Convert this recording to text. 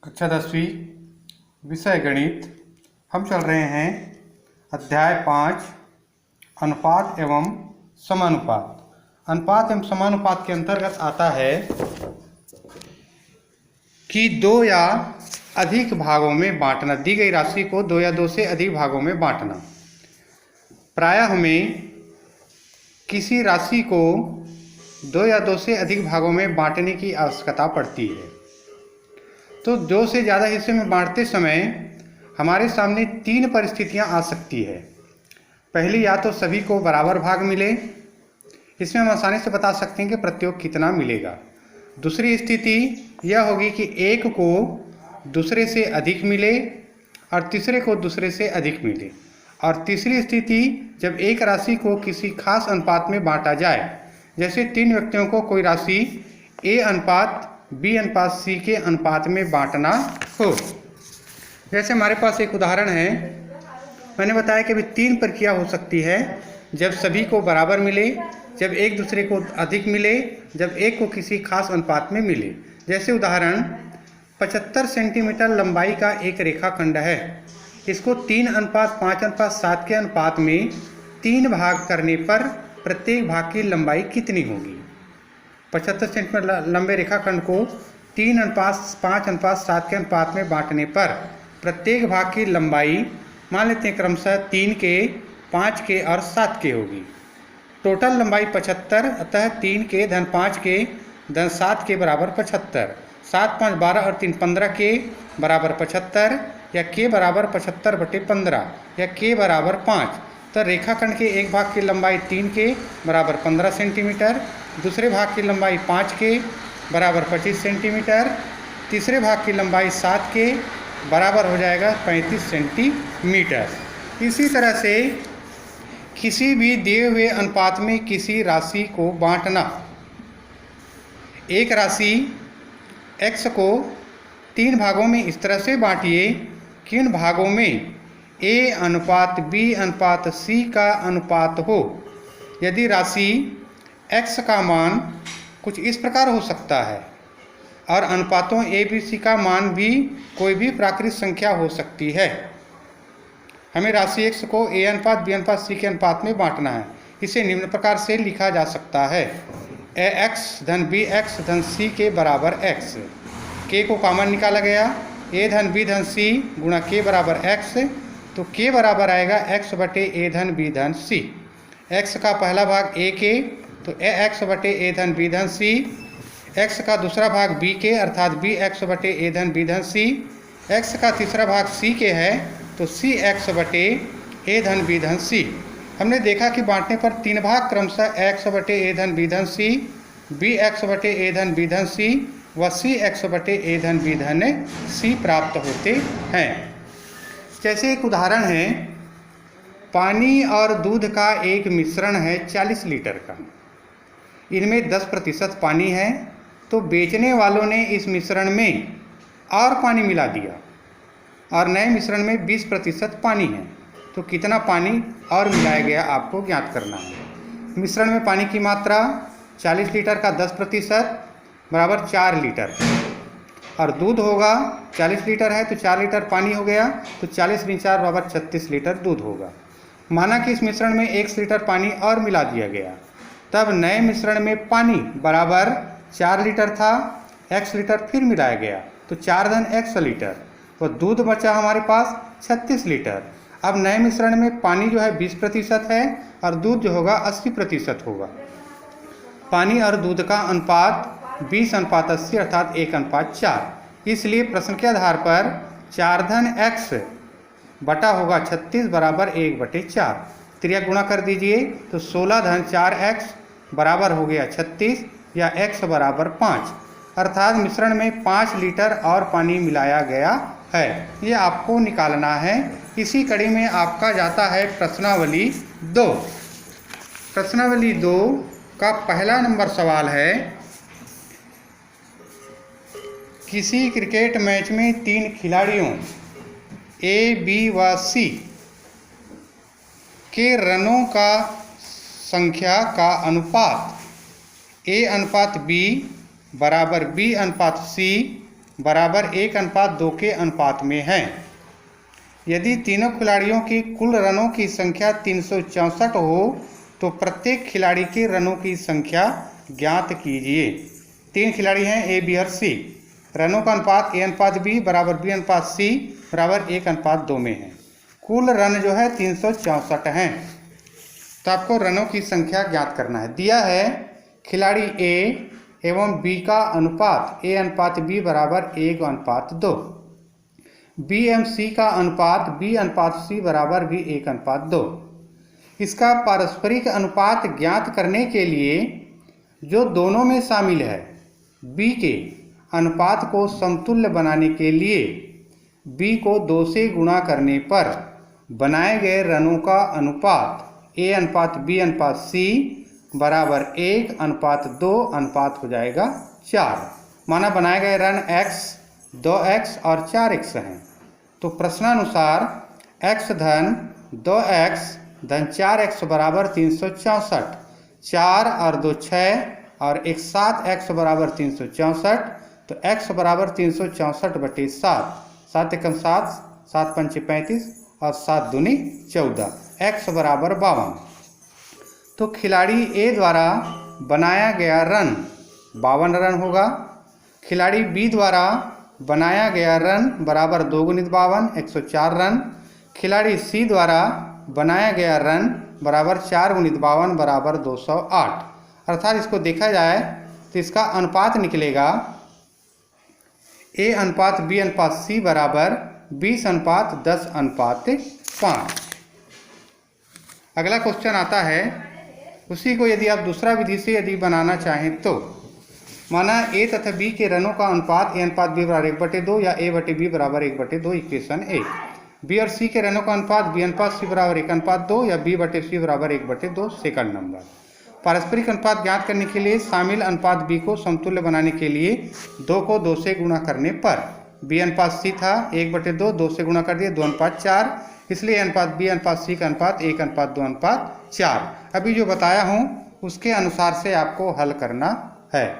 कक्षा 10वीं विषय गणित। हम चल रहे हैं अध्याय 5 अनुपात एवं समानुपात। अनुपात एवं समानुपात के अंतर्गत आता है कि दो या अधिक भागों में बांटना। दी गई राशि को दो या दो से अधिक भागों में बांटना। प्रायः हमें किसी राशि को दो या दो से अधिक भागों में बांटने की आवश्यकता पड़ती है। तो दो से ज़्यादा हिस्से में बांटते समय हमारे सामने तीन परिस्थितियां आ सकती है। पहली, या तो सभी को बराबर भाग मिले, इसमें हम आसानी से बता सकते हैं कि प्रत्योग कितना मिलेगा। दूसरी स्थिति यह होगी कि एक को दूसरे से अधिक मिले और तीसरे को दूसरे से अधिक मिले। और तीसरी स्थिति, जब एक राशि को किसी खास अनुपात में बांटा जाए, जैसे तीन व्यक्तियों को कोई राशि ए अनुपात बी अनुपात सी के अनुपात में बांटना हो। जैसे हमारे पास एक उदाहरण है, मैंने बताया कि अभी तीन प्रक्रिया हो सकती है। जब सभी को बराबर मिले, जब एक दूसरे को अधिक मिले, जब एक को किसी खास अनुपात में मिले। जैसे उदाहरण, 75 सेंटीमीटर लंबाई का एक रेखाखंड है। इसको 3:5:7 के अनुपात में तीन भाग करने पर प्रत्येक भाग की लंबाई कितनी होगी। 75 सेंटीमीटर लंबे रेखाखंड को 3:5:7 के अनुपात में बांटने पर प्रत्येक भाग की लंबाई मान लेते हैं क्रमशः 3 के, 5 के और 7 के होगी। टोटल लंबाई 75, अतः 3 के धन 5 के धन 7 के बराबर 75। 7 5 12 और 3 15 के बराबर 75, या के बराबर 75/15 या के बराबर 5। तो रेखाखंड के एक भाग की लंबाई 3 के बराबर 15 सेंटीमीटर, दूसरे भाग की लंबाई 5 के बराबर 25 सेंटीमीटर, तीसरे भाग की लंबाई 7 के बराबर हो जाएगा 35 सेंटीमीटर। इसी तरह से किसी भी दिए हुए अनुपात में किसी राशि को बांटना। एक राशि x को तीन भागों में इस तरह से बांटिए कि उन भागों में a अनुपात b अनुपात c का अनुपात हो। यदि राशि x का मान कुछ इस प्रकार हो सकता है और अनुपातों a b c का मान भी कोई भी प्राकृत संख्या हो सकती है। हमें राशि x को a अनुपात b अनुपात c के अनुपात में बांटना है। इसे निम्न प्रकार से लिखा जा सकता है: ax धन bx धन c के बराबर x। k को कॉमन निकाला गया, a धन b धन c गुणा k बराबर x, तो k बराबर आएगा x बटे a धन b धन c। x का पहला भाग a के, तो x बटे a धन b धन c। x का दूसरा भाग b के, अर्थात bx बटे a धन b धन c। x का तीसरा भाग c के है, तो cx बटे a धन b धन c। हमने देखा कि बांटने पर तीन भाग क्रमशः x बटे a धन b धन c, bx बटे a धन b धन c व cx बटे a धन b धन c प्राप्त होते हैं। जैसे एक उदाहरण है, पानी और दूध का एक मिश्रण है 40 लीटर का। इनमें 10% पानी है, तो बेचने वालों ने इस मिश्रण में और पानी मिला दिया और नए मिश्रण में 20% पानी है, तो कितना पानी और मिलाया गया आपको ज्ञात करना है। मिश्रण में पानी की मात्रा 40 लीटर का 10% बराबर 4 लीटर, और दूध होगा 40 लीटर है तो 4 लीटर पानी हो गया, तो 40 × 4 बराबर 36 लीटर दूध होगा। माना कि इस मिश्रण में 1 लीटर पानी और मिला दिया गया, तब नए मिश्रण में पानी बराबर 4 लीटर था, x लीटर फिर मिलाया गया, तो 4 धन x लीटर, तो दूध बचा हमारे पास 36 लीटर। अब नए मिश्रण में पानी जो है 20% है और दूध जो होगा 80% होगा। पानी और दूध का अनुपात 20:80 अर्थात 1:4। इसलिए प्रश्न के आधार पर 4 धन x बटा होगा 36 बराबर 1/4। त्रिया गुणा कर दीजिए, तो 16 धन 4x बराबर हो गया 36, या x बराबर 5, अर्थात मिश्रण में 5 लीटर और पानी मिलाया गया है। ये आपको निकालना है। इसी कड़ी में आपका जाता है प्रश्नावली 2। प्रश्नावली 2 का पहला नंबर सवाल है, किसी क्रिकेट मैच में तीन खिलाड़ियों ए बी व सी के रनों का संख्या का अनुपात a अनुपात b बराबर b अनुपात c बराबर 1:2 के अनुपात में है। यदि तीनों खिलाड़ियों की कुल रनों की संख्या 364 हो तो प्रत्येक खिलाड़ी के रनों की संख्या ज्ञात कीजिए। 3 खिलाड़ी हैं ए, बी और सी। रनों का अनुपात A/B बराबर B/C बराबर 1:2 में है। कुल रन जो है 364 हैं। तो आपको रनों की संख्या ज्ञात करना है। दिया है खिलाड़ी ए एवं बी का अनुपात A/B बराबर 1:2। बी एवं सी का अनुपात B/C बराबर भी 1:2। इसका पारस्परिक अनुपात ज्ञात करने के लिए जो दोनों में शामिल है बी के अनुपात को समतुल्य बनाने के लिए बी को 2 से गुणा करने पर बनाए गए रनों का अनुपात A/B/C बराबर 1:2 अनुपात हो जाएगा 4। माना बनाए गए रन x, 2x और 4x हैं। तो प्रश्नानुसार x धन 2x धन 4x बराबर 364, 4 और 2 6 और 1 7x बराबर 364। तो x बराबर 364/7, 7 एकम 7, 7 पंचे 35 और 7 दूनी 14, x बराबर 52। तो खिलाड़ी ए द्वारा बनाया गया रन 52 रन होगा। खिलाड़ी बी द्वारा बनाया गया रन बराबर 2 × 52 104 रन। खिलाड़ी सी द्वारा बनाया गया रन बराबर 4 × 52 बराबर 208। अर्थात इसको देखा जाए तो इसका अनुपात निकलेगा A/B/C बराबर 20:10:5। अगला क्वेश्चन आता है, उसी को यदि आप दूसरा विधि से यदि बनाना चाहें तो माना ए तथा बी के रनों का अनुपात A/B बराबर 1/2 या A/B बराबर 1/2 इक्वेशन 1। बी और सी के रनों का अनुपात B/C बराबर 1:2 या B/C बराबर 1/2 सेकंड नंबर। पारस्परिक अनुपात ज्ञात करने के लिए शामिल अनुपात बी को समतुल्य बनाने के लिए 2 को 2 से गुणा करने पर B/C था 1/2, 2 से गुणा कर दिए 2:4, इसलिए अनुपात B/C का अनुपात 1:2:4। अभी जो बताया हूँ उसके अनुसार से आपको हल करना है।